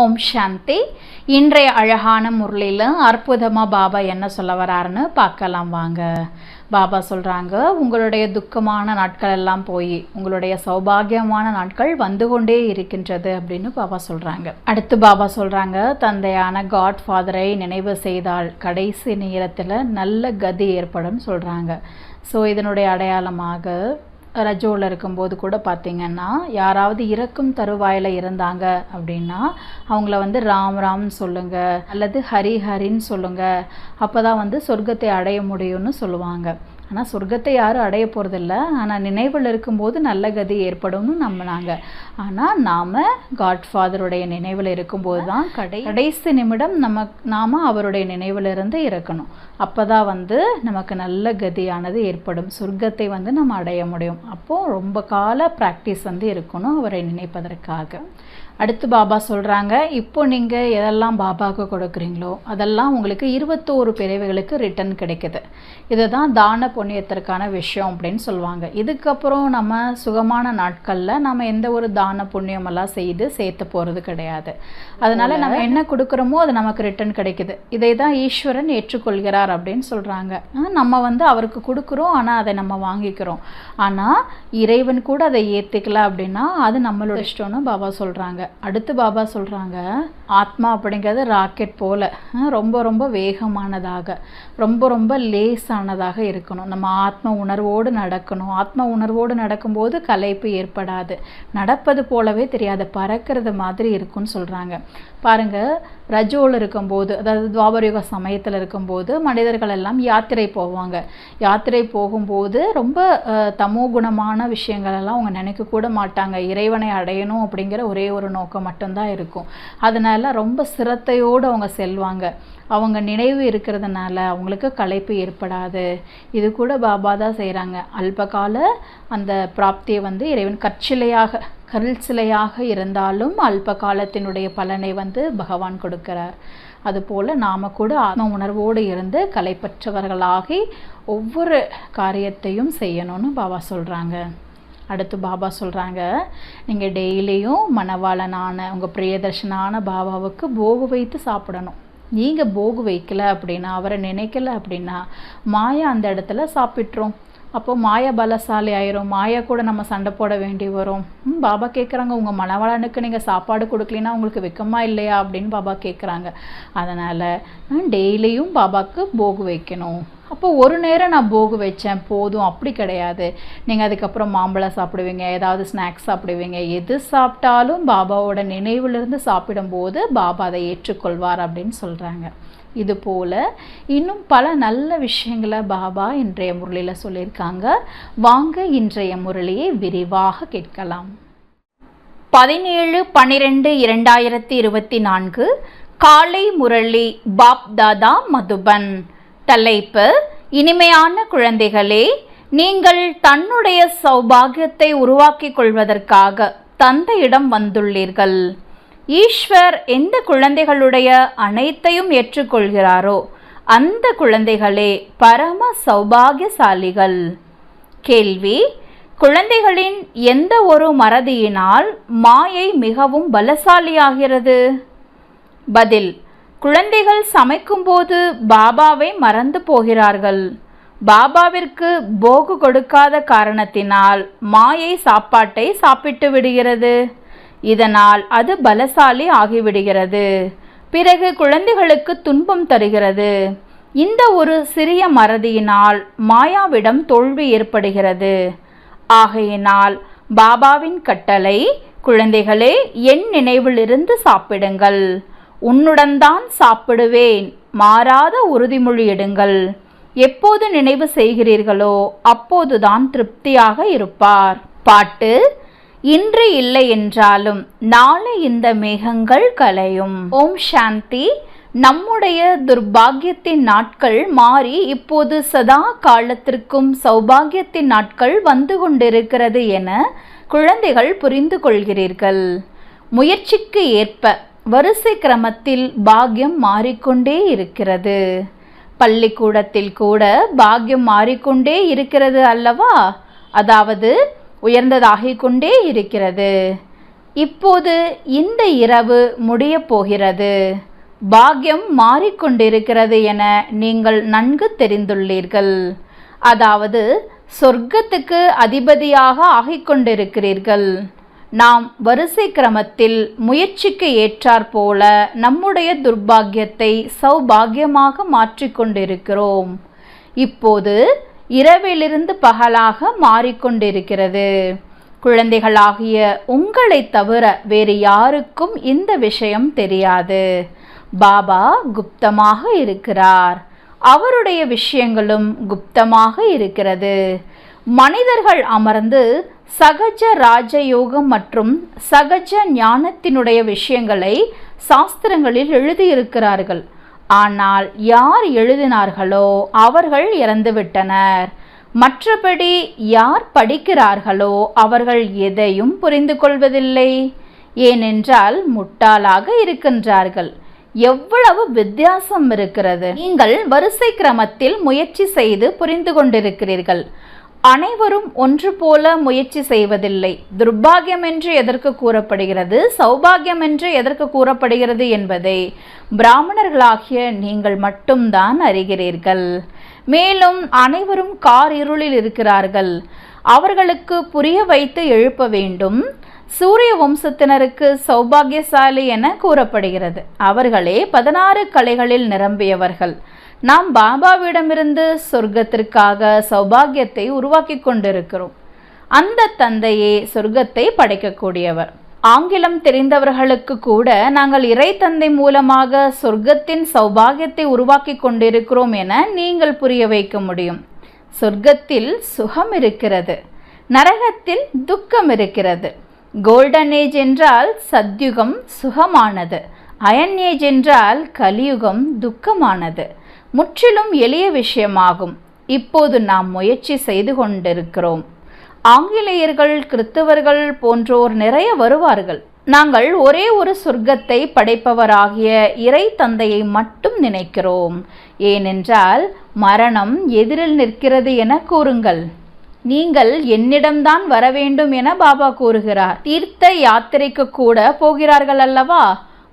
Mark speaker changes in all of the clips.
Speaker 1: ஓம் சாந்தி. இன்றைய அழகான முரளியில் அற்புதமாக பாபா என்ன சொல்ல வராருன்னு பார்க்கலாம் வாங்க. பாபா சொல்கிறாங்க, உங்களுடைய துக்கமான நாட்கள் எல்லாம் போய் உங்களுடைய சௌபாகியமான நாட்கள் வந்து கொண்டே இருக்கின்றது அப்படின்னு பாபா சொல்கிறாங்க. அடுத்து பாபா சொல்கிறாங்க, தந்தையான காட் ஃபாதரை நினைவு செய்தால் கடைசி நேரத்தில் நல்ல கதி ஏற்படும் சொல்கிறாங்க. ஸோ இதனுடைய அடையாளமாக ரஜோவில் இருக்கும்போது கூட பார்த்திங்கன்னா, யாராவது இறக்கும் தருவாயில் இருந்தாங்க அப்படின்னா அவங்கள ராம் ராம்னு சொல்லுங்கள் அல்லது ஹரி ஹரின்னு சொல்லுங்கள், அப்போ தான் சொர்க்கத்தை அடைய முடியும்னு சொல்லுவாங்க. ஆனால் சொர்க்கத்தை யாரும் அடைய போகிறதில்ல, ஆனால் நினைவில் இருக்கும்போது நல்ல கதி ஏற்படும்னு நம்பினாங்க. ஆனால் நாம் காட்ஃபாதருடைய நினைவில் இருக்கும்போது தான் கடைசி நிமிடம் நாம் அவருடைய நினைவிலிருந்து இருக்கணும். அப்போ தான் நமக்கு நல்ல கதியானது ஏற்படும், சொர்க்கத்தை நம்ம அடைய முடியும். அப்போது ரொம்ப கால ப்ராக்டிஸ் இருக்கணும் அவரை நினைப்பதற்காக. அடுத்து பாபா சொல்கிறாங்க, இப்போ நீங்கள் எதெல்லாம் பாபாவுக்கு கொடுக்குறீங்களோ அதெல்லாம் உங்களுக்கு 21 பிறவிகளுக்கு ரிட்டர்ன் கிடைக்குது. இதை தான் தான புண்ணியத்திற்கான விஷயம் அப்படின்னு சொல்லுவாங்க. இதுக்கப்புறம் நம்ம சுகமான நாட்களில் நம்ம எந்த ஒரு தான புண்ணியமெல்லாம் செய்து சேர்த்து போகிறது கிடையாது. அதனால் நம்ம என்ன கொடுக்குறோமோ அது நமக்கு ரிட்டர்ன் கிடைக்குது. இதை தான் ஈஸ்வரன் ஏற்றுக்கொள்கிறார் அப்படின்னு சொல்கிறாங்க. நம்ம அவருக்கு கொடுக்குறோம், ஆனால் அதை நம்ம வாங்கிக்கிறோம். ஆனால் இறைவன் கூட அதை ஏற்றுக்கல அப்படின்னா அது நம்மளோட இஷ்டம்னு பாபா சொல்கிறாங்க. அடுத்து பாபா சொல்கிறாங்க, ஆத்மா அப்படிங்கிறது ராக்கெட் போல் ரொம்ப ரொம்ப வேகமானதாக ரொம்ப ரொம்ப லேசானதாக இருக்கணும். நம்ம ஆத்ம உணர்வோடு நடக்கணும். ஆத்ம உணர்வோடு நடக்கும்போது களைப்பு ஏற்படாது, நடப்பது போலவே தெரியாது, பறக்கிறது மாதிரி இருக்குன்னு சொல்கிறாங்க. பாருங்கள், ரஜோவில் இருக்கும்போது, அதாவது துவாபரயுக சமயத்தில் இருக்கும்போது மனிதர்கள் எல்லாம் யாத்திரை போவாங்க. யாத்திரை போகும்போது ரொம்ப தமோ குணமான விஷயங்கள் எல்லாம் அவங்க நினைக்கக்கூட மாட்டாங்க. இறைவனை அடையணும் அப்படிங்கிற ஒரே ஒரு நோக்கம் மட்டும்தான் இருக்கும். அதனால் ரொம்ப சிரத்தையோடு அவங்க செல்வாங்க. அவங்க நினைவு இருக்கிறதுனால அவங்களுக்கு களைப்பு ஏற்படாது. இது கூட பாபா தான் செய்கிறாங்க. அல்பகால அந்த பிராப்தியை இறைவன் கற்சிலையாக இருந்தாலும் அல்ப காலத்தினுடைய பலனை பகவான் கொடுக்கிறார். அதுபோல் நாம் கூட ஆத்ம உணர்வோடு இருந்து களைப்பற்றவர்களாகி ஒவ்வொரு காரியத்தையும் செய்யணும்னு பாபா சொல்கிறாங்க. அடுத்து பாபா சொல்கிறாங்க, நீங்கள் டெய்லியும் மனவாளனான உங்கள் பிரியதர்ஷனான பாபாவுக்கு போகு வைத்து சாப்பிடணும். நீங்கள் போகு வைக்கல அப்படின்னா, அவரை நினைக்கல அப்படின்னா மாயா அந்த இடத்துல சாப்பிட்றோம். அப்போது மாயா பலசாலி ஆயிரும். மாயா கூட நம்ம சண்டை போட வேண்டி வரும். பாபா கேட்குறாங்க, உங்கள் மனவாளனுக்கு நீங்கள் சாப்பாடு கொடுக்கலன்னா உங்களுக்கு வெக்கமா இல்லையா அப்படின்னு பாபா கேட்குறாங்க. அதனால் டெய்லியும் பாபாவுக்கு போகு வைக்கணும். அப்போ ஒரு நேரம் நான் போகு வச்சேன் போதும் அப்படி கிடையாது. நீங்கள் அதுக்கப்புறம் மாம்பழம் சாப்பிடுவீங்க, ஏதாவது ஸ்நாக்ஸ் சாப்பிடுவீங்க. எது சாப்பிட்டாலும் பாபாவோட நினைவிலிருந்து சாப்பிடும்போது பாபா அதை ஏற்றுக்கொள்வார் அப்படின்னு சொல்கிறாங்க. இது போல் இன்னும் பல நல்ல விஷயங்களை பாபா இன்றைய முரளியில் சொல்லியிருக்காங்க. வாங்க இன்றைய முரளியை விரிவாக கேட்கலாம். 17/12/2024 காலை முரளி பாப் தாதா மதுபன். தலைப்பு, இனிமையான குழந்தைகளே, நீங்கள் தன்னுடைய சௌபாகியத்தை உருவாக்கிக் கொள்வதற்காக தந்தையிடம் வந்துள்ளீர்கள். ஈஸ்வர் எந்த குழந்தைகளுடைய அனைத்தையும் ஏற்றுக்கொள்கிறாரோ அந்த குழந்தைகளே பரம சௌபாகியசாலிகள். கேள்வி, குழந்தைகளின் எந்த ஒரு மறதியினால் மாயை மிகவும் பலசாலியாகிறது? பதில், குழந்தைகள் சமைக்கும்போது பாபாவை மறந்து போகிறார்கள். பாபாவிற்கு போகு கொடுக்காத காரணத்தினால் மாயை சாப்பாட்டை சாப்பிட்டு விடுகிறது. இதனால் அது பலசாலி ஆகிவிடுகிறது. பிறகு குழந்தைகளுக்கு துன்பம் தருகிறது. இந்த ஒரு சிறிய மறதியினால் மாயாவிடம் தோல்வி ஏற்படுகிறது. ஆகையினால் பாபாவின் கட்டளை, குழந்தைகளே என் நினைவிலிருந்து சாப்பிடுங்கள், உன்னுடன் தான் சாப்பிடுவேன், மாறாத உறுதிமொழி எடுங்கள். எப்போது நினைவு செய்கிறீர்களோ அப்போதுதான் திருப்தியாக இருப்பார். பாட்டு, இன்று இல்லை என்றாலும் நாளை இந்த மேகங்கள் கலையும். ஓம் சாந்தி. நம்முடைய துர்பாகியத்தின் நாட்கள் மாறி இப்போது சதா காலத்திற்கும் சௌபாகியத்தின் நாட்கள் வந்து கொண்டிருக்கிறது என குழந்தைகள் புரிந்து கொள்கிறீர்கள். முயற்சிக்கு ஏற்ப வரிசை கிரமத்தில் பாக்கியம் மாறிக்கொண்டே இருக்கிறது. பள்ளிக்கூடத்தில் கூட பாக்கியம் மாறிக்கொண்டே இருக்கிறது அல்லவா? அதாவது உயர்ந்ததாகிக் கொண்டே இருக்கிறது. இப்போது இந்த இரவு முடிய போகிறது. பாக்கியம் மாறிக்கொண்டிருக்கிறது என நீங்கள் நன்கு தெரிந்துள்ளீர்கள். அதாவது சொர்க்கத்துக்கு அதிபதியாக ஆகிக்கொண்டிருக்கிறீர்கள். நாம் வரிசை கிரமத்தில் முயற்சிக்கு ஏற்றாற்போல நம்முடைய துர்பாக்கியத்தை சௌபாகியமாக மாற்றிக்கொண்டிருக்கிறோம். இப்போது இரவிலிருந்து பகலாக மாறிக்கொண்டிருக்கிறது. குழந்தைகளாகிய உங்களை தவிர வேறு யாருக்கும் இந்த விஷயம் தெரியாது. பாபா குப்தமாக இருக்கிறார். அவருடைய விஷயங்களும் குப்தமாக இருக்கிறது. மனிதர்கள் அமர்ந்து சகஜ ராஜயோகம் மற்றும் சகஜ ஞானத்தினுடைய விஷயங்களை சாஸ்திரங்களில் எழுதியிருக்கிறார்கள். ஆனால் யார் எழுதினார்களோ அவர்கள் இறந்துவிட்டனர். மற்றபடி யார் படிக்கிறார்களோ அவர்கள் எதையும் புரிந்து கொள்வதில்லை. ஏனென்றால் முட்டாளாக இருக்கின்றார்கள். எவ்வளவு வித்தியாசம் இருக்கிறது! நீங்கள் வரிசை கிரமத்தில் முயற்சி செய்து புரிந்து கொண்டிருக்கிறீர்கள். அனைவரும் ஒன்று போல முயற்சி செய்வதில்லை. துர்பாகியம் என்று எதற்கு கூறப்படுகிறது, சௌபாகியம் என்று எதற்கு கூறப்படுகிறது என்பதை பிராமணர்களாகிய நீங்கள் மட்டும்தான் அறிகிறீர்கள். மேலும் அனைவரும் இருளில் இருக்கிறார்கள். அவர்களுக்கு புரிய வைத்து எழுப்ப வேண்டும். சூரிய வம்சத்தினருக்கு சௌபாகியசாலி என கூறப்படுகிறது. அவர்களே 16 கலைகளில் நிரம்பியவர்கள். நாம் பாபாவிடமிருந்து சொர்க்கத்திற்காக சௌபாகியத்தை உருவாக்கி கொண்டிருக்கிறோம். அந்த தந்தையே சொர்க்கத்தை படைக்கக்கூடியவர். ஆங்கிலம் தெரிந்தவர்களுக்கு கூட நாங்கள் இறை தந்தை மூலமாக சொர்க்கத்தின் சௌபாகியத்தை உருவாக்கி கொண்டிருக்கிறோம் என நீங்கள் புரிய வைக்க முடியும். சொர்க்கத்தில் சுகம் இருக்கிறது, நரகத்தில் துக்கம் இருக்கிறது. கோல்டன் ஏஜ் என்றால் சத்யுகம் சுகமானது, அயன் ஏஜ் என்றால் கலியுகம் துக்கமானது. முற்றிலும் எளிய விஷயமாகும். இப்போது நாம் முயற்சி செய்து கொண்டிருக்கிறோம். ஆங்கிலேயர்கள், கிறிஸ்தவர்கள் போன்றோர் நிறைய வருவார்கள். நாங்கள் ஒரே ஒரு சொர்க்கத்தை படைப்பவராகிய இறை தந்தையை மட்டும் நினைக்கிறோம். ஏனென்றால் மரணம் எதிரில் நிற்கிறது என கூறுங்கள். நீங்கள் என்னிடம்தான் வர வேண்டும் என பாபா கூறுகிறார். தீர்த்த யாத்திரைக்கு கூட போகிறார்கள் அல்லவா?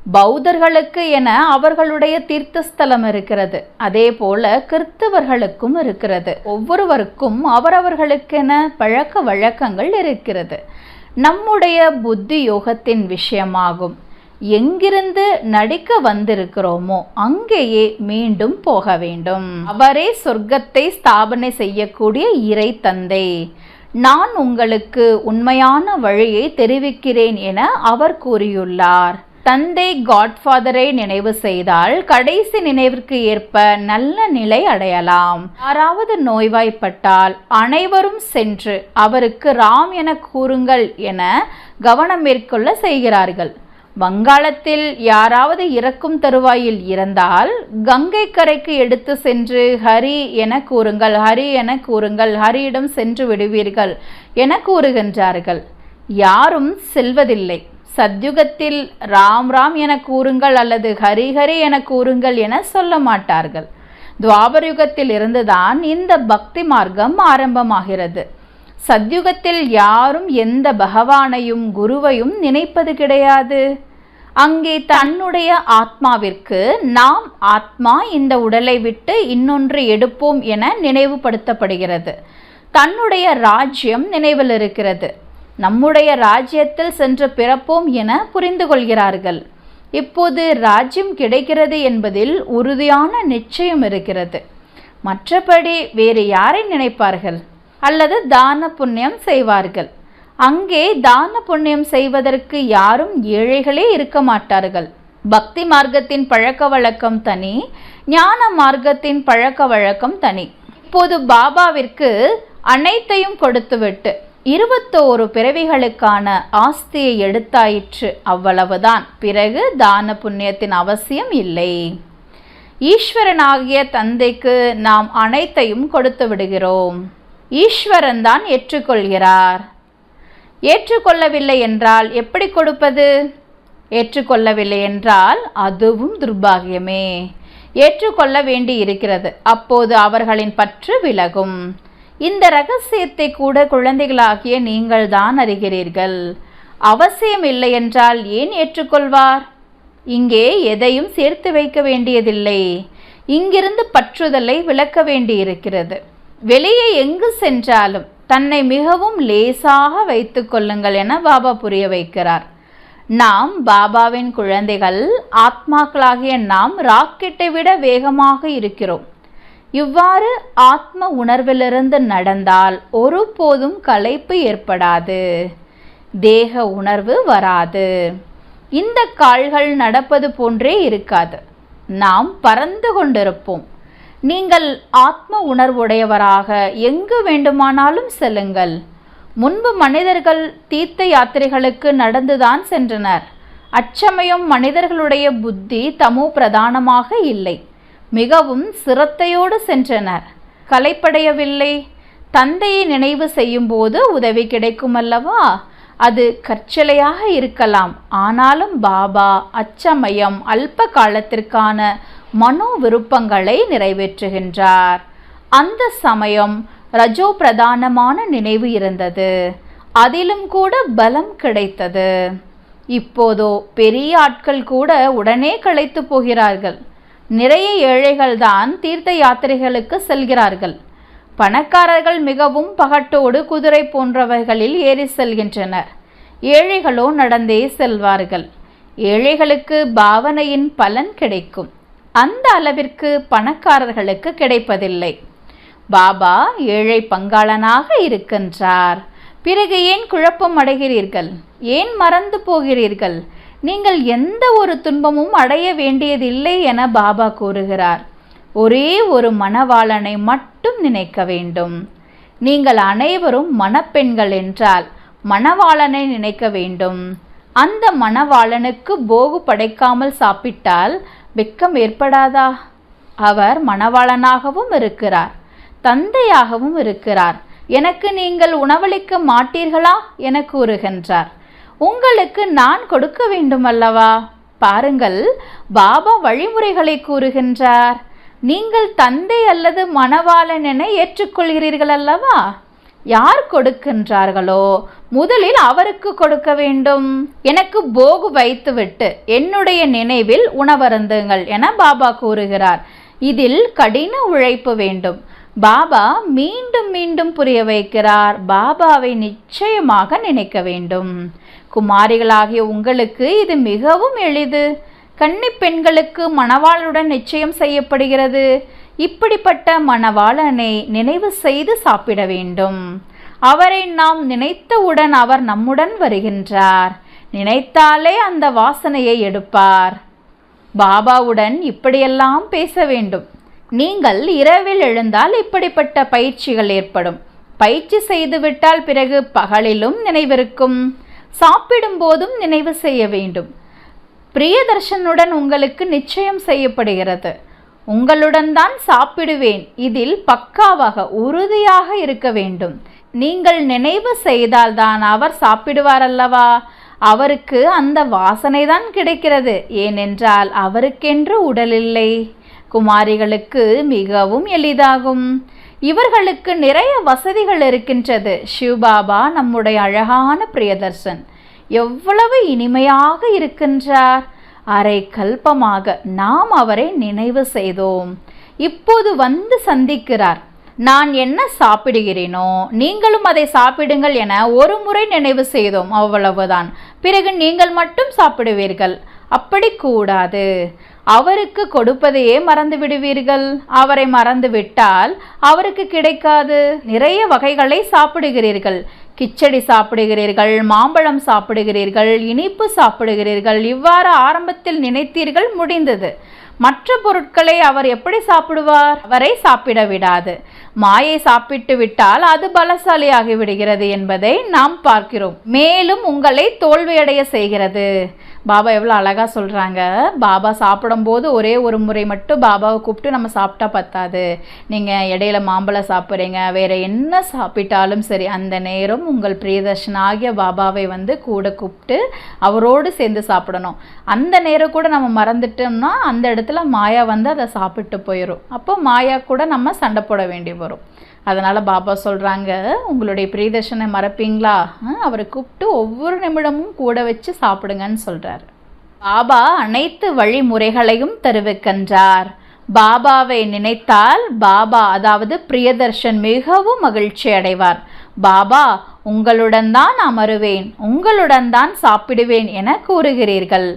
Speaker 1: பௌத்தர்களுக்கு என அவர்களுடைய தீர்த்தஸ்தலம் இருக்கிறது. அதே போல கிறிஸ்தவர்களுக்கும் இருக்கிறது. ஒவ்வொருவருக்கும் அவரவர்களுக்கென பழக்க வழக்கங்கள் இருக்கிறது. நம்முடைய புத்தி யோகத்தின் விஷயமாகும். எங்கிருந்து நடிக்க வந்திருக்கிறோமோ அங்கேயே மீண்டும் போக வேண்டும். அவரே சொர்க்கத்தை ஸ்தாபனை செய்யக்கூடிய இறை தந்தை. நான் உங்களுக்கு உண்மையான வழியை தெரிவிக்கிறேன் என அவர் கூறியுள்ளார். தந்தை காட்ஃபாதரை நினைவு செய்தால் கடைசி நினைவிற்கு ஏற்ப நல்ல நிலை அடையலாம். யாராவது நோய்வாய்ப்பட்டால் அனைவரும் சென்று அவருக்கு ராம் என கூறுங்கள் என கவனம் மேற்கொள்ள செய்கிறார்கள். வங்காளத்தில் யாராவது இறக்கும் தருவாயில் இருந்தால் கங்கை கரைக்கு எடுத்து சென்று ஹரி என கூறுங்கள், ஹரி என கூறுங்கள், ஹரியிடம் சென்று விடுவீர்கள் என கூறுகின்றார்கள். யாரும் செல்வதில்லை. சத்யுகத்தில் ராம் ராம் என கூறுங்கள் அல்லது ஹரி ஹரி என கூறுங்கள் என சொல்ல மாட்டார்கள். துவாபர யுகத்தில் இருந்துதான் இந்த பக்தி மார்க்கம் ஆரம்பமாகிறது. சத்யுகத்தில் யாரும் எந்த பகவானையும் குருவையும் நினைப்பது கிடையாது. அங்கே தன்னுடைய ஆத்மாவிற்கு நாம் ஆத்மா இந்த உடலை விட்டு இன்னொன்று எடுப்போம் என நினைவுபடுத்தப்படுகிறது. தன்னுடைய ராஜ்யம் நினைவில் இருக்கிறது. நம்முடைய ராஜ்யத்தில் சென்று பிறப்போம் என புரிந்து கொள்கிறார்கள். இப்போது ராஜ்யம் கிடைக்கிறது என்பதில் உறுதியான நிச்சயம் இருக்கிறது. மற்றபடி வேறு யாரை நினைப்பார்கள்? அல்லது தான புண்ணியம் செய்வார்கள். அங்கே தான புண்ணியம் செய்வதற்கு யாரும் ஏழைகளே இருக்க மாட்டார்கள். பக்தி மார்க்கத்தின் பழக்க வழக்கம் தனி, ஞான மார்க்கத்தின் பழக்க வழக்கம் தனி. இப்போது பாபாவிற்கு அனைத்தையும் கொடுத்துவிட்டு 21 பிறவிகளுக்கான ஆஸ்தியை எடுத்தாயிற்று, அவ்வளவுதான். பிறகு தான புண்ணியத்தின் அவசியம் இல்லை. ஈஸ்வரனாகிய தந்தைக்கு நாம் அனைத்தையும் கொடுத்து விடுகிறோம். ஈஸ்வரன் தான் ஏற்றுக்கொள்கிறார். ஏற்றுக்கொள்ளவில்லை என்றால் எப்படி கொடுப்பது? ஏற்றுக்கொள்ளவில்லை என்றால் அதுவும் துர்பாகியமே. ஏற்றுக்கொள்ள வேண்டி இருக்கிறது. அப்போது அவர்களின் பற்று விலகும். இந்த ரகசியத்தை கூட குழந்தைகளாகிய நீங்கள் தான் அறிகிறீர்கள். அவசியம் இல்லை என்றால் ஏன் ஏற்றுக்கொள்வார்? இங்கே எதையும் சேர்த்து வைக்க வேண்டியதில்லை. இங்கிருந்து பற்றுதலை விளக்க வேண்டியிருக்கிறது. வெளியே எங்கு சென்றாலும் தன்னை மிகவும் லேசாக வைத்து கொள்ளுங்கள் என பாபா புரிய வைக்கிறார். நாம் பாபாவின் குழந்தைகள். ஆத்மாக்களாகிய நாம் ராக்கெட்டை விட வேகமாக இருக்கிறோம். இவ்வாறு ஆத்ம உணர்விலிருந்து நடந்தால் ஒருபோதும் களைப்பு ஏற்படாது, தேக உணர்வு வராது. இந்த கால்கள் நடப்பது போன்றே இருக்காது. நாம் பறந்து கொண்டிருப்போம். நீங்கள் ஆத்ம உணர்வுடையவராக எங்கு வேண்டுமானாலும் செல்லுங்கள். முன்பு மனிதர்கள் தீர்த்த யாத்திரைகளுக்கு நடந்துதான் சென்றனர். அச்சமயம் மனிதர்களுடைய புத்தி தமோ பிரதானமாக இல்லை. மிகவும் சிரத்தையோடு சென்றனர். களைப்படையவில்லை. தந்தையை நினைவு செய்யும் போது உதவி கிடைக்கும் அல்லவா? அது கற்சிலையாக இருக்கலாம். ஆனாலும் பாபா அச்சமயம் அல்ப காலத்திற்கான மனோ விருப்பங்களை நிறைவேற்றுகின்றார். அந்த சமயம் ரஜோ பிரதானமான நினைவு இருந்தது. அதிலும் கூட பலம் கிடைத்தது. இப்போதோ பெரிய ஆட்கள் கூட உடனே களைத்து போகிறார்கள். நிறைய ஏழைகள் தான் தீர்த்த யாத்திரைகளுக்கு செல்கிறார்கள். பணக்காரர்கள் மிகவும் பகட்டோடு குதிரை போன்றவைகளில் ஏறி செல்கின்றனர். ஏழைகளோ நடந்தே செல்வார்கள். ஏழைகளுக்கு பாவனையின் பலன் கிடைக்கும். அந்த அளவிற்கு பணக்காரர்களுக்கு கிடைப்பதில்லை. பாபா ஏழை பங்காளனாக இருக்கின்றார். பிறகு ஏன் குழப்பம் அடைகிறீர்கள்? ஏன் மறந்து போகிறீர்கள்? நீங்கள் எந்த ஒரு துன்பமும் அடைய வேண்டியதில்லை என பாபா கூறுகிறார். ஒரே ஒரு மணவாளனை மட்டும் நினைக்க வேண்டும். நீங்கள் அனைவரும் மணப்பெண்கள் என்றால் மணவாளனை நினைக்க வேண்டும். அந்த மணவாளனுக்கு போகு படைக்காமல் சாப்பிட்டால் வெட்கம் ஏற்படாதா? அவர் மணவாளனாகவும் இருக்கிறார், தந்தையாகவும் இருக்கிறார். எனக்கு நீங்கள் உணவளிக்க மாட்டீர்களா என கூறுகின்றார். உங்களுக்கு நான் கொடுக்க வேண்டும் அல்லவா? பாருங்கள், பாபா வழிமுறைகளை கூறுகின்றார். நீங்கள் தந்தை அல்லது மணவாளன் என ஏற்றுக்கொள்கிறீர்கள் அல்லவா? யார் கொடுக்கின்றார்களோ முதலில் அவருக்கு கொடுக்க வேண்டும். எனக்கு போகு வைத்துவிட்டு என்னுடைய நினைவில் உணவருந்துங்கள் என பாபா கூறுகிறார். இதில் கடின உழைப்பு வேண்டும். பாபா மீண்டும் மீண்டும் புரிய வைக்கிறார். பாபாவை நிச்சயமாக நினைக்க வேண்டும். குமாரிகளாகிய உங்களுக்கு இது மிகவும் எளிது. கன்னி பெண்களுக்கு மணவாளுடன் நிச்சயம் செய்யப்படுகிறது. இப்படிப்பட்ட மணவாளனை நினைவு செய்து சாப்பிட வேண்டும். அவரை நாம் நினைத்தவுடன் அவர் நம்முடன் வருகின்றார். நினைத்தாலே அந்த வாசனையை எடுப்பார். பாபாவுடன் இப்படியெல்லாம் பேச வேண்டும். நீங்கள் இரவில் எழுந்தால் இப்படிப்பட்ட பயிற்சிகள் ஏற்படும். பயிற்சி செய்துவிட்டால் பிறகு பகலிலும் நினைவிருக்கும். சாப்பிடும் போதும் நினைவு செய்ய வேண்டும். பிரியதர்ஷனுடன் உங்களுக்கு நிச்சயம் செய்யப்படுகிறது. உங்களுடன் தான் சாப்பிடுவேன். இதில் பக்காவாக உறுதியாக இருக்க வேண்டும். நீங்கள் நினைவு செய்தால்தான் அவர் சாப்பிடுவார் அல்லவா? அவருக்கு அந்த வாசனை தான் கிடைக்கிறது. ஏனென்றால் அவருக்கென்று உடல் இல்லை. குமாரிகளுக்கு மிகவும் எளிதாகும். இவர்களுக்கு நிறைய வசதிகள் இருக்கின்றது. சிவபாபா நம்முடைய அழகான பிரியதர்சன் எவ்வளவு இனிமையாக இருக்கின்றார். அரை கல்பமாக நாம் அவரை நினைவு செய்தோம். இப்போது வந்து சந்திக்கிறார். நான் என்ன சாப்பிடுகிறேனோ நீங்களும் அதை சாப்பிடுங்கள் என ஒரு முறை நினைவு செய்தோம், அவ்வளவுதான். பிறகு நீங்கள் மட்டும் சாப்பிடுவீர்கள். அப்படி கூடாது. அவருக்கு கொடுப்பதையே மறந்து விடுவீர்கள். அவரை மறந்து விட்டால் அவருக்கு கிடைக்காது. நிறைய வகைகளை சாப்பிடுகிறீர்கள். கிச்சடி சாப்பிடுகிறீர்கள், மாம்பழம் சாப்பிடுகிறீர்கள், இனிப்பு சாப்பிடுகிறீர்கள். இவ்வாறு ஆரம்பத்தில் நினைத்தீர்கள், முடிந்தது. மற்ற பொருட்களை அவர் எப்படி சாப்பிடுவார்? அவரை சாப்பிட விடாது. மாயை சாப்பிட்டு விட்டால் அது பலசாலியாகி விடுகிறது என்பதை நாம் பார்க்கிறோம். மேலும் உங்களை தோல்வியடைய செய்கிறது. பாபா எவ்வளோ அழகாக சொல்கிறாங்க. பாபா சாப்பிடும்போது ஒரே ஒரு முறை மட்டும் பாபாவை கூப்பிட்டு நம்ம சாப்பிட்டா பத்தாது. நீங்கள் இடையில மாம்பழம் சாப்பிட்றீங்க, வேறு என்ன சாப்பிட்டாலும் சரி, அந்த நேரம் உங்கள் பிரியதர்ஷனாகிய பாபாவை வந்து கூட கூப்பிட்டு அவரோடு சேர்ந்து சாப்பிடணும். அந்த நேரம் கூட நம்ம மறந்துட்டோம்னா அந்த இடத்துல மாயா வந்து அதை சாப்பிட்டு போயிடும். அப்போ மாயா கூட நம்ம சண்டை போட வேண்டி வரும். அதனால் பாபா சொல்கிறாங்க, உங்களுடைய பிரியதர்ஷனை மறப்பீங்களா? அவரை கூப்பிட்டு ஒவ்வொரு நிமிடமும் கூட வச்சு சாப்பிடுங்கன்னு சொல்கிறார். பாபா அனைத்து வழிமுறைகளையும் தெரிவிக்கின்றார். பாபாவை நினைத்தால் பாபா அதாவது பிரியதர்ஷன் மிகவும் மகிழ்ச்சி அடைவார். பாபா உங்களுடன் தான் அமருவேன், உங்களுடன் தான் சாப்பிடுவேன் என கூறுகிறீர்கள்.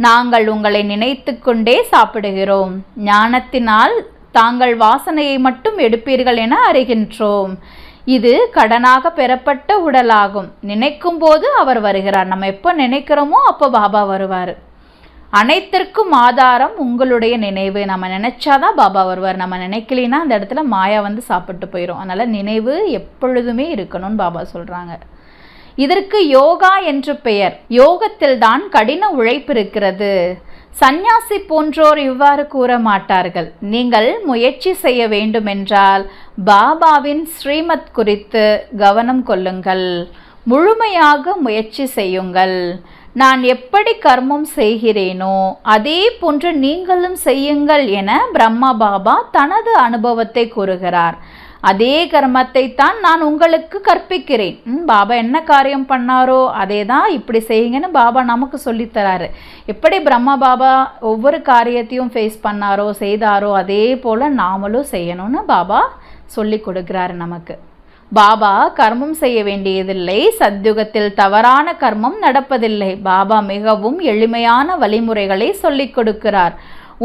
Speaker 1: நாங்கள் உங்களை நினைத்து கொண்டே சாப்பிடுகிறோம். ஞானத்தினால் தாங்கள் வாசனையை மட்டும் எடுப்பீர்கள் என அறிகின்றோம். இது கடனாக பெறப்பட்ட உடலாகும். நினைக்கும் போது அவர் வருகிறார். நம்ம எப்போ நினைக்கிறோமோ அப்போ பாபா வருவார். அனைத்திற்கும் ஆதாரம் உங்களுடைய நினைவு. நம்ம நினைச்சாதான் பாபா வருவார். நம்ம நினைக்கலினா அந்த இடத்துல மாயா வந்து சாப்பிட்டு போயிடும். அதனால் நினைவு எப்பொழுதுமே இருக்கணும்னு பாபா சொல்கிறாங்க. இதற்கு யோகா என்று பெயர். யோகத்தில் தான் கடின உழைப்பு இருக்கிறது. சந்நியாசி போன்றோர் இவ்வாறு கூற மாட்டார்கள். நீங்கள் முயற்சி செய்ய வேண்டுமென்றால் பாபாவின் ஸ்ரீமத் குறித்து கவனம் கொள்ளுங்கள். முழுமையாக முயற்சி செய்யுங்கள். நான் எப்படி கர்மம் செய்கிறேனோ அதே போன்று நீங்களும் செய்யுங்கள் என பிரம்மா பாபா தனது அனுபவத்தை கூறுகிறார். அதே கர்மத்தை தான் நான் உங்களுக்கு கற்பிக்கிறேன். பாபா என்ன காரியம் பண்ணாரோ அதே தான் இப்படி செய்யுங்கன்னு பாபா நமக்கு சொல்லித்தராரு. எப்படி பிரம்மா பாபா ஒவ்வொரு காரியத்தையும் ஃபேஸ் பண்ணாரோ செய்தாரோ அதே போல் நாமளும் செய்யணும்னு பாபா சொல்லி கொடுக்குறாரு நமக்கு. பாபா கர்மம் செய்ய வேண்டியதில்லை. சத்யுகத்தில் தவறான கர்மம் நடப்பதில்லை. பாபா மிகவும் எளிமையான வழிமுறைகளை சொல்லிக் கொடுக்கிறார்.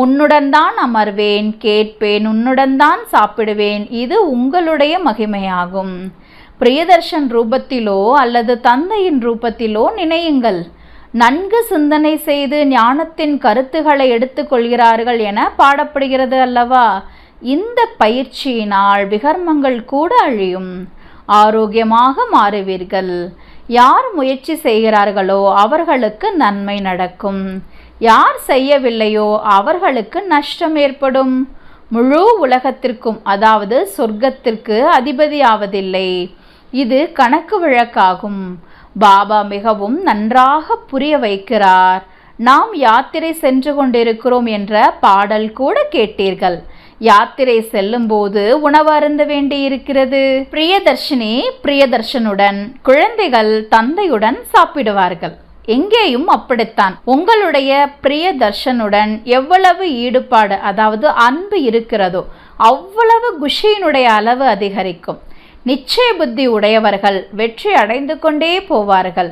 Speaker 1: உன்னுடன் தான் அமர்வேன், கேட்பேன், உன்னுடன் தான் சாப்பிடுவேன். இது உங்களுடைய மகிமையாகும். பிரியதர்ஷன் ரூபத்திலோ அல்லது தந்தையின் ரூபத்திலோ நினையுங்கள். நன்கு சிந்தனை செய்து ஞானத்தின் கருத்துக்களை எடுத்துக்கொள்கிறார்கள் என பாடப்படுகிறது அல்லவா? இந்த பயிற்சியினால் விகர்மங்கள் கூட அழியும். ஆரோக்கியமாக மாறுவீர்கள். யார் முயற்சி செய்கிறார்களோ அவர்களுக்கு நன்மை நடக்கும். யார் செய்யவில்லையோ அவர்களுக்கு நஷ்டம் ஏற்படும். முழு உலகத்திற்கும் அதாவது சொர்க்கத்திற்கு அதிபதியாவதில்லை. இது கணக்கு வழக்காகும். பாபா மிகவும் நன்றாக புரிய வைக்கிறார். நாம் யாத்திரை சென்று கொண்டிருக்கிறோம் என்ற பாடல் கூட கேட்டீர்கள். யாத்திரை செல்லும் போது உணவு அருந்த வேண்டியிருக்கிறது. பிரியதர்ஷினி பிரியதர்ஷனுடன், குழந்தைகள் தந்தையுடன் சாப்பிடுவார்கள். எங்கேயும் அப்படித்தான். உங்களுடைய பிரியதர்ஷனுடன் எவ்வளவு ஈடுபாடு அதாவது அன்பு இருக்கிறதோ அவ்வளவு குஷியினுடைய அளவு அதிகரிக்கும். நிச்சய புத்தி உடையவர்கள் வெற்றி அடைந்து கொண்டே போவார்கள்.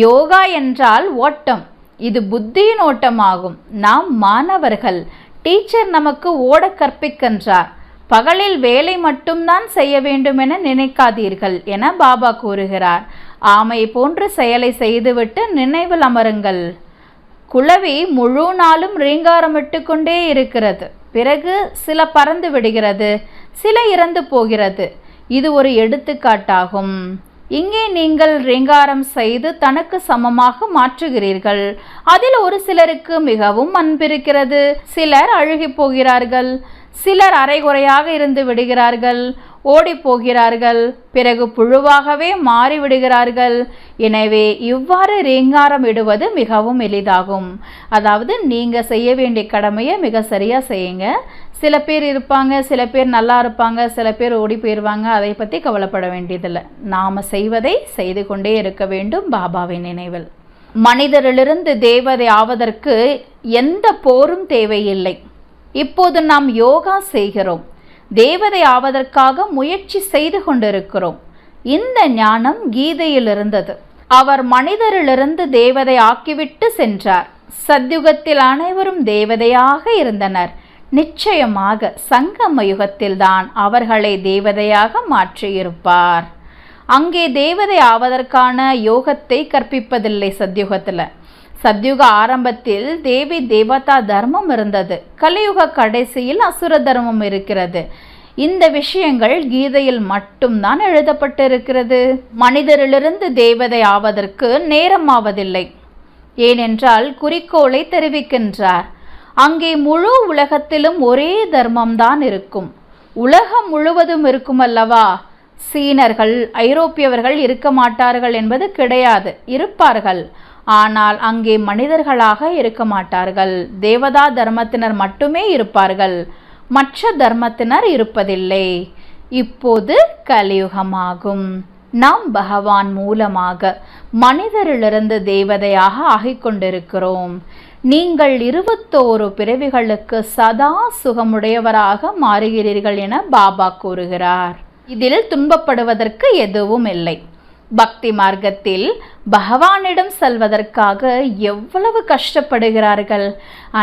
Speaker 1: யோகா என்றால் ஓட்டம். இது புத்தியின் ஓட்டமாகும். நாம் மாணவர்கள். டீச்சர் நமக்கு ஓட கற்பிக்கின்றார். பகலில் வேலை மட்டும்தான் செய்ய வேண்டும் என நினைக்காதீர்கள் என பாபா கூறுகிறார். ஆமை போன்ற செயலை செய்துவிட்டு நினைவில் அமருங்கள். குளவி முழு நாளும் ரீங்காரமிட்டு கொண்டே இருக்கிறது. பிறகு சில பறந்து விடுகிறது, சில இறந்து போகிறது. இது ஒரு எடுத்துக்காட்டாகும். இங்கே நீங்கள் ரீங்காரம் செய்து தனக்கு சமமாக மாற்றுகிறீர்கள். அதில் ஒரு சிலருக்கு மிகவும் அன்பிருக்கிறது. சிலர் அழுகி போகிறார்கள். சிலர் அரைகுறையாக இருந்து விடுகிறார்கள், ஓடி போகிறார்கள், பிறகு புழுவாகவே மாறிவிடுகிறார்கள். எனவே இவ்வாறு ரீங்காரம் இடுவது மிகவும் எளிதாகும். அதாவது நீங்கள் செய்ய வேண்டிய கடமையை மிக சரியாக செய்யுங்க. சில பேர் இருப்பாங்க, சில பேர் நல்லா இருப்பாங்க, சில பேர் ஓடி போயிடுவாங்க. அதை பற்றி கவலைப்பட வேண்டியதில்லை. நாம் செய்வதை செய்து கொண்டே இருக்க வேண்டும் பாபாவின் நினைவில். மனிதரிலிருந்து தேவதை ஆவதற்கு எந்த போரும் தேவையில்லை. இப்போது நாம் யோகா செய்கிறோம். தேவதை ஆவதற்காக முயற்சி செய்து கொண்டிருக்கிறோம். இந்த ஞானம் கீதையில் இருந்தது. அவர் மனிதரிலிருந்து தேவதை ஆக்கிவிட்டு சென்றார். சத்யுகத்தில் அனைவரும் தேவதையாக இருந்தனர். நிச்சயமாக சங்கம யுகத்தில்தான் அவர்களை தேவதையாக மாற்றியிருப்பார். அங்கே தேவதை ஆவதற்கான யோகத்தை கற்பிப்பதில்லை. சத்யுகத்தில் சத்யுக ஆரம்பத்தில் தேவி தேவதா தர்மம் இருந்தது. கலியுக கடைசியில் அசுர தர்மம் இருக்கிறது. இந்த விஷயங்கள் கீதையில் மட்டும்தான் எழுதப்பட்டிருக்கிறது. மனிதரிலிருந்து தேவதை ஆவதற்கு நேரம் ஆவதில்லை. ஏனென்றால் குறிக்கோளை தெரிவிக்கின்றார். அங்கே முழு உலகத்திலும் ஒரே தர்மம்தான் இருக்கும். உலகம் முழுவதும் இருக்கும் அல்லவா? சீனர்கள் ஐரோப்பியவர்கள் இருக்க மாட்டார்கள் என்பது கிடையாது. இருப்பார்கள். ஆனால் அங்கே மனிதர்களாக இருக்க மாட்டார்கள். தேவதா தர்மத்தினர் மட்டுமே இருப்பார்கள். மற்ற தர்மத்தினர் இருப்பதில்லை. இப்போது கலியுகமாகும். நாம் பகவான் மூலமாக மனிதரிலிருந்து தேவதையாக ஆகிக்கொண்டிருக்கிறோம். நீங்கள் 21 பிறவிகளுக்கு சதா சுகமுடையவராக மாறுகிறீர்கள் என பாபா கூறுகிறார். இதில் துன்பப்படுவதற்கு எதுவும் இல்லை. பக்தி மார்க்கத்தில் பகவானிடம் செல்வதற்காக எவ்வளவு கஷ்டப்படுகிறார்கள்.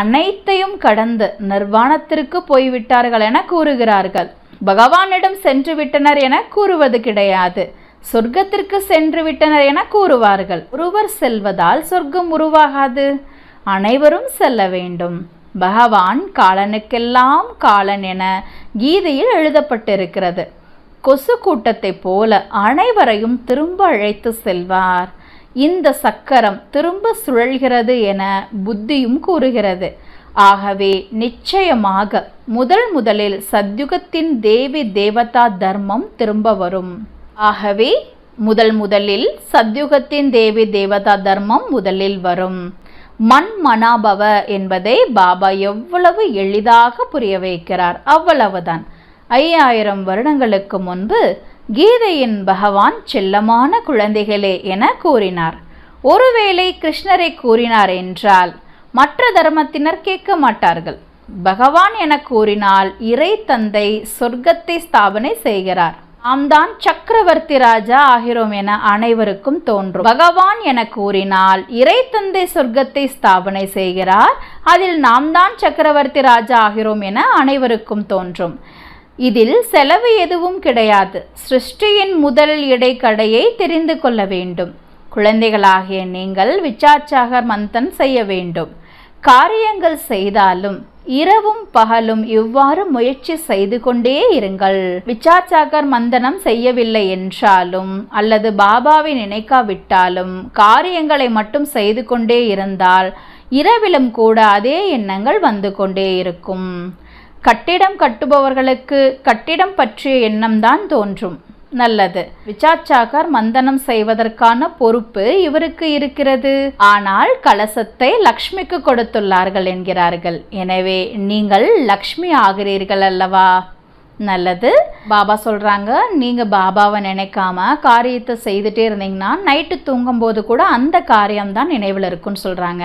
Speaker 1: அனைத்தையும் கடந்து நிர்வாணத்திற்கு போய்விட்டார்கள் என கூறுகிறார்கள். பகவானிடம் சென்று விட்டனர் என கூறுவது கிடையாது. சொர்க்கத்திற்கு சென்று விட்டனர் என கூறுவார்கள். ஒருவர் செல்வதால் சொர்க்கம் உருவாகாது. அனைவரும் செல்ல வேண்டும். பகவான் காலனுக்கெல்லாம் காலன் என கீதையில் எழுதப்பட்டிருக்கிறது. கொசு கூட்டத்தை போல அனைவரையும் திரும்ப அழைத்து செல்வார். இந்த சக்கரம் திரும்ப சுழல்கிறது என புத்தியும் கூறுகிறது. ஆகவே நிச்சயமாக முதலில் சத்யுகத்தின் தேவி தேவதா தர்மம் திரும்ப வரும். ஆகவே முதலில் சத்யுகத்தின் தேவி தேவதா தர்மம் முதலில் வரும். மன்மனாபவ என்பதை பாபா எவ்வளவு எளிதாக புரிய வைக்கிறார். அவ்வளவுதான். 5000 வருடங்களுக்கு முன்பு கீதையின் பகவான் செல்லமான குழந்தைகளே என கூறினார். ஒருவேளை கிருஷ்ணரை கூறினார் என்றால் மற்ற தர்மத்தினர் கேட்க மாட்டார்கள். பகவான் என கூறினால் இறை தந்தை சொர்க்கத்தை ஸ்தாபனை செய்கிறார். நாம் தான் சக்கரவர்த்தி ராஜா ஆகிறோம் என அனைவருக்கும் தோன்றும். பகவான் என கூறினால் இறை தந்தை சொர்க்கத்தை ஸ்தாபனை செய்கிறார். அதில் நாம் தான் சக்கரவர்த்தி ராஜா ஆகிறோம் என அனைவருக்கும் தோன்றும். இதில் செலவு எதுவும் கிடையாது. சிருஷ்டியின் முதல் இடைக்கடையை தெரிந்து கொள்ள வேண்டும். குழந்தைகளாகிய நீங்கள் விசாச்சாகர் மந்தன் செய்ய வேண்டும். காரியங்கள் செய்தாலும் இரவும் பகலும் இவ்வாறு முயற்சி செய்து கொண்டே இருங்கள். விசாச்சாகர் மந்தனம் செய்யவில்லை என்றாலும் அல்லது பாபாவை நினைக்காவிட்டாலும் காரியங்களை மட்டும் செய்து கொண்டே இருந்தால் இரவிலும் கூட அதே எண்ணங்கள் வந்து கொண்டே இருக்கும். கட்டிடம் கட்டுபவர்களுக்கு கட்டிடம் பற்றிய எண்ணம்தான் தோன்றும். நல்லது. விசாச்சாகர் மந்தனம் செய்வதற்கான பொறுப்பு இவருக்கு இருக்கிறது. ஆனால் கலசத்தை லக்ஷ்மிக்கு கொடுத்துள்ளார்கள் என்கிறார்கள். எனவே நீங்கள் லக்ஷ்மி ஆகிறீர்கள் அல்லவா? நல்லது. பாபா சொல்றாங்க, நீங்க பாபாவை நினைக்காம காரியத்தை செய்துட்டே இருந்தீங்கன்னா நைட்டு தூங்கும்போது கூட அந்த காரியம்தான் நினைவில் இருக்குன்னு சொல்றாங்க.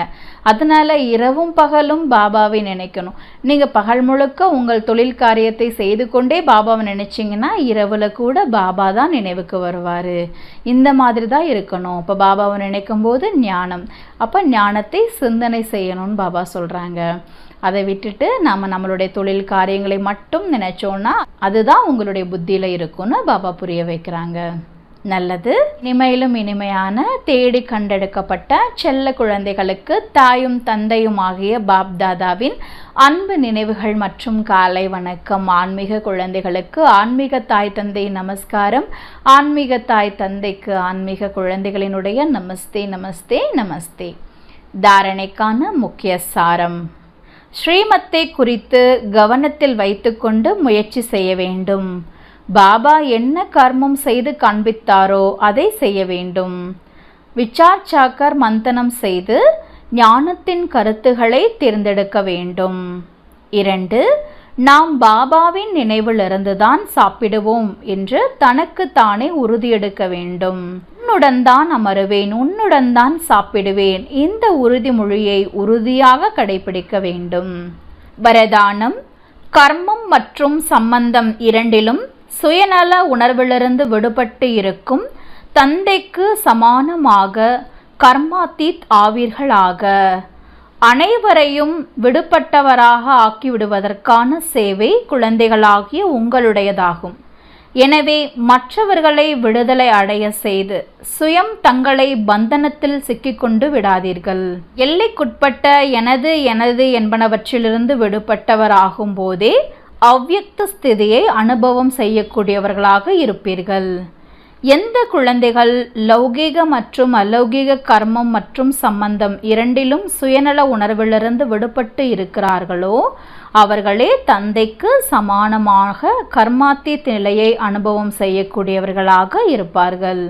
Speaker 1: அதனால இரவும் பகலும் பாபாவை நினைக்கணும். நீங்க பகல் முழுக்க உங்கள் தொழில் காரியத்தை செய்து கொண்டே பாபாவை நினைச்சிங்கன்னா இரவுல கூட பாபா தான் நினைவுக்கு வருவாரு. இந்த மாதிரி தான் இருக்கணும். இப்போ பாபாவை நினைக்கும் போது ஞானம், அப்போ ஞானத்தை சிந்தனை செய்யணும்னு பாபா சொல்றாங்க. அதை விட்டுட்டு நாம் நம்மளுடைய தொழில் காரியங்களை மட்டும் நினைச்சோன்னா அதுதான் உங்களுடைய புத்தியில் இருக்குன்னு பாபா புரிய வைக்கிறாங்க. நல்லது. இனிமையிலும் இனிமையான தேடி கண்டெடுக்கப்பட்ட செல்ல குழந்தைகளுக்கு தாயும் தந்தையும் ஆகிய பாப்தாதாவின் அன்பு நினைவுகள் மற்றும் காலை வணக்கம். ஆன்மீக குழந்தைகளுக்கு ஆன்மீக தாய் தந்தை நமஸ்காரம். ஆன்மீக தாய் தந்தைக்கு ஆன்மீக குழந்தைகளினுடைய நமஸ்தே நமஸ்தே நமஸ்தே. தாரணைக்கான முக்கிய சாரம். ஸ்ரீமத்தை குறித்து கவனத்தில் வைத்துக்கொண்டு முயற்சி செய்ய வேண்டும். பாபா என்ன கர்மம் செய்து காண்பித்தாரோ அதை செய்ய வேண்டும். விசார் சாக்கர் மந்தனம் செய்து ஞானத்தின் கருத்துக்களை தேர்ந்தெடுக்க வேண்டும். 2. நாம் பாபாவின் நினைவிலிருந்து தான் சாப்பிடுவோம் என்று தனக்கு தானே உறுதியெடுக்க வேண்டும். உன்னுடன் தான் அமருவேன், உன்னுடன் தான் சாப்பிடுவேன். இந்த உறுதிமொழியை உறுதியாக கடைபிடிக்க வேண்டும். வரதானம். கர்மம் மற்றும் சம்பந்தம் இரண்டிலும் சுயநல உணர்விலிருந்து விடுபட்டு இருக்கும் தந்தைக்கு சமானமாக கர்மாத்தீத் ஆவீர்களாக. அனைவரையும் விடுபட்டவராக ஆக்கிவிடுவதற்கான சேவை குழந்தைகளாகிய உங்களுடையதாகும். எனவே மற்றவர்களை விடுதலை அடைய செய்து சுயம் தங்களை பந்தனத்தில் சிக்கிக்கொண்டு விடாதீர்கள். எல்லைக்குட்பட்ட எனது எனது என்பனவற்றிலிருந்து விடுபட்டவராகும் போதே அவ்யக்த ஸ்திதியை அனுபவம் செய்யக்கூடியவர்களாக இருப்பீர்கள். எந்த குழந்தைகள் லௌகீக மற்றும் அலௌகீக கர்மம் மற்றும் சம்பந்தம் இரண்டிலும் சுயநல உணர்விலிருந்து விடுபட்டு இருக்கிறார்களோ அவர்களே தந்தைக்கு சமானமாக கர்மாத்தீத் நிலையை அனுபவம் செய்யக்கூடியவர்களாக இருப்பார்கள்.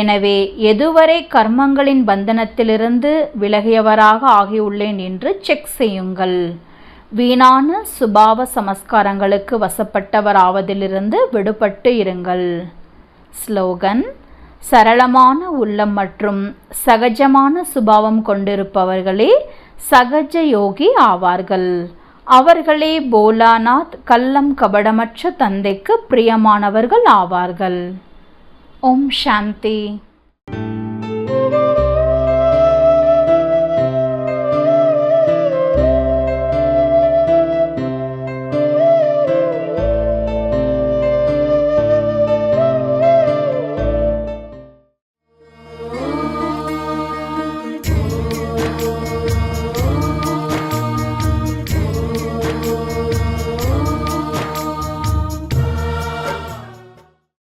Speaker 1: எனவே எதுவரை கர்மங்களின் பந்தனத்திலிருந்து விலகியவராக ஆகியுள்ளேன் என்று செக் செய்யுங்கள். வீணான சுபாவ சமஸ்காரங்களுக்கு வசப்பட்டவராவதிலிருந்து விடுபட்டு இருங்கள். ஸ்லோகன்: சரளமான உள்ளம் மற்றும் சகஜமான சுபாவம் கொண்டிருப்பவர்களே சகஜ யோகி ஆவார்கள். அவர்களே போலாநாத் கள்ளம் கபடமற்ற தந்தைக்கு பிரியமானவர்கள் ஆவார்கள். ஓம் சாந்தி.